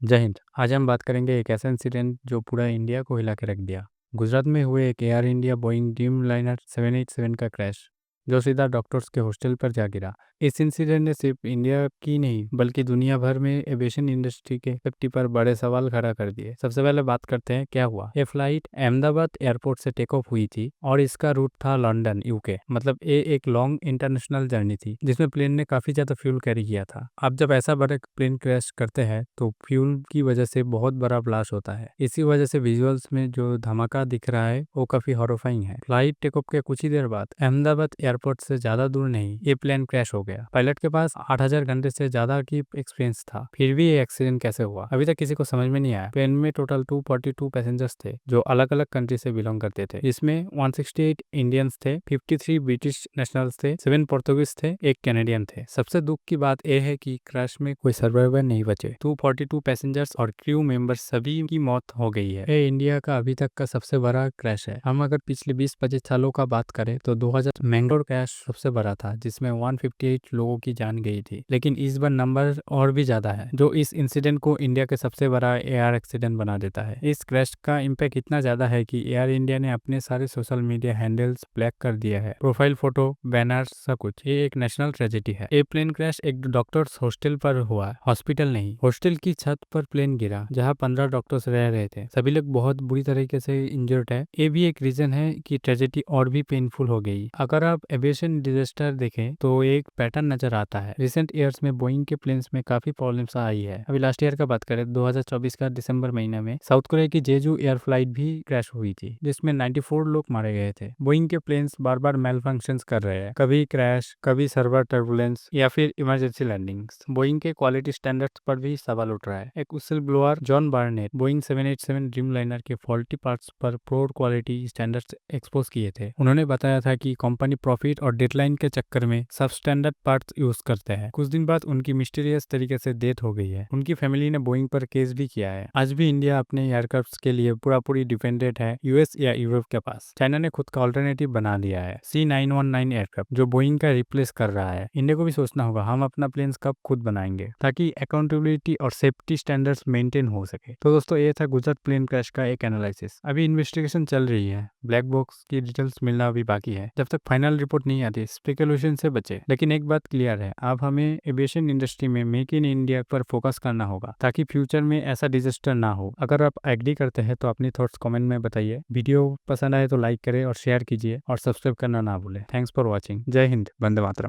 जय हिंद। आज हम बात करेंगे एक ऐसा इंसिडेंट जो पूरा इंडिया को हिला के रख दिया। गुजरात में हुए एक air India Boeing dream liner 787 का क्रैश, जो सीधा डॉक्टर्स के हॉस्टल पर जा गिरा। इस इंसिडेंट ने सिर्फ इंडिया की नहीं बल्कि दुनिया भर में एविएशन इंडस्ट्री के सेफ्टी पर बड़े सवाल खड़ा कर दिए। सबसे पहले बात करते हैं क्या हुआ। ये फ्लाइट अहमदाबाद एयरपोर्ट से टेक ऑफ हुई थी और इसका रूट था लंदन यूके। मतलब ये एक लॉन्ग इंटरनेशनल जर्नी थी जिसमें प्लेन ने काफी ज्यादा फ्यूल कैरी किया था। अब जब ऐसा बड़ा प्लेन क्रैश करते हैं तो फ्यूल की वजह से बहुत बड़ा ब्लास्ट होता है। इसी वजह से विजुअल्स में जो धमाका दिख रहा है वो काफी हॉरिफाइंग है। फ्लाइट टेक ऑफ के कुछ ही देर बाद अहमदाबाद एयरपोर्ट से ज्यादा दूर नहीं ये प्लेन क्रैश हो गया। पायलट के पास 8,000 घंटे से ज्यादा की एक्सपीरियंस था, फिर भी ये एक्सीडेंट कैसे हुआ अभी तक किसी को समझ में नहीं आया। प्लेन में टोटल 242 पैसेंजर्स थे जो अलग अलग कंट्री से बिलोंग करते थे। इसमें 168 इंडियंस थे, 53 ब्रिटिश नेशनल्स थे, 7 पोर्तुगीज थे, एक कैनेडियन थे। सबसे दुख की बात यह है कि क्रैश में कोई सर्वाइवर नहीं बचे। 242 पैसेंजर्स और क्रू मेंबर्स सभी की मौत हो गई है। ये इंडिया का अभी तक का सबसे बड़ा क्रैश है। हम अगर पिछले 20-25 सालों का बात करें तो 2000 मैंगलोर क्रैश सबसे बड़ा था जिसमें 158 लोगों की जान गई थी, लेकिन इस बार नंबर और भी ज्यादा है, जो इस इंसिडेंट को इंडिया के सबसे बड़ा एयर एक्सीडेंट बना देता है। इस क्रैश का इम्पैक्ट इतना ज्यादा है कि एयर इंडिया ने अपने सारे सोशल मीडिया हैंडल्स ब्लैक कर दिया है, प्रोफाइल फोटो, बैनर्स, सब कुछ। ये एक नेशनल ट्रेजेडी है। ये प्लेन क्रैश एक डॉक्टर्स हॉस्टल पर हुआ, हॉस्पिटल नहीं। हॉस्टल की छत पर प्लेन गिरा जहां 15 डॉक्टर्स रह रहे थे। सभी लोग बहुत बुरी तरीके से इंजर्ड है। ये भी एक रीजन है कि ट्रेजेडी और भी पेनफुल हो गई। अगर आप एविएशन डिजास्टर देखें तो एक पैटर्न नजर आता है। रिसेंट ईयर्स में बोइंग के प्लेन्स में काफी प्रॉब्लम्स आई है। अभी लास्ट ईयर का बात करें 2024 का दिसंबर महीने में साउथ कोरिया की जेजू एयर फ्लाइट भी क्रैश हुई थी जिसमें 94 लोग मारे गए थे। बोइंग के प्लेन्स बार बार मेल फंक्शंस कर रहे हैं, कभी क्रैश, कभी सर्वर टर्बुलेंस या फिर इमरजेंसी लैंडिंग्स। बोइंग के क्वालिटी स्टैंडर्ड्स पर भी सवाल उठ रहा है। एक whistleblower John Barnett Boeing 787 Dreamliner के फॉल्टी पार्ट्स पर पोर क्वालिटी स्टैंडर्ड्स एक्सपोज किए थे। उन्होंने बताया था कि कंपनी प्रॉफिट और डेडलाइन के चक्कर में सब स्टैंडर्ड पार्ट्स यूज करते हैं। कुछ दिन बाद उनकी मिस्टीरियस तरीके से डेथ हो गई है। उनकी फैमिली ने बोइंग पर केस भी किया है। आज भी इंडिया अपने एयरक्राफ्ट के लिए पूरी डिपेंडेंट है यूएस या यूरोप के पास। चाइना ने खुद का ऑल्टरनेटिव बना दिया है, C919 एयरक्राफ्ट, जो बोइंग का रिप्लेस कर रहा है। इंडिया को भी सोचना होगा हम अपना प्लेन्स कब खुद बनाएंगे ताकि अकाउंटेबिलिटी और सेफ्टी स्टैंडर्ड्स मेंटेन हो सके। तो दोस्तों ये था गुजरात प्लेन क्रैश का एक एनालिसिस। अभी इन्वेस्टिगेशन चल रही है, ब्लैक बॉक्स की डिटेल्स मिलना अभी बाकी है। जब तक फाइनल रिपोर्ट नहीं आती स्पेकुलेशन से बचे। लेकिन एक बात क्लियर है, अब हमें एविएशन इंडस्ट्री में मेक इन इंडिया पर फोकस करना होगा ताकि फ्यूचर में ऐसा डिजास्टर ना हो। अगर आप एग्री करते हैं तो अपनी थॉट्स कमेंट में बताइए। वीडियो पसंद आए तो लाइक करें और शेयर कीजिए और सब्सक्राइब करना ना भूलें। Thanks for watching. जय हिंद, वंदे मातरम।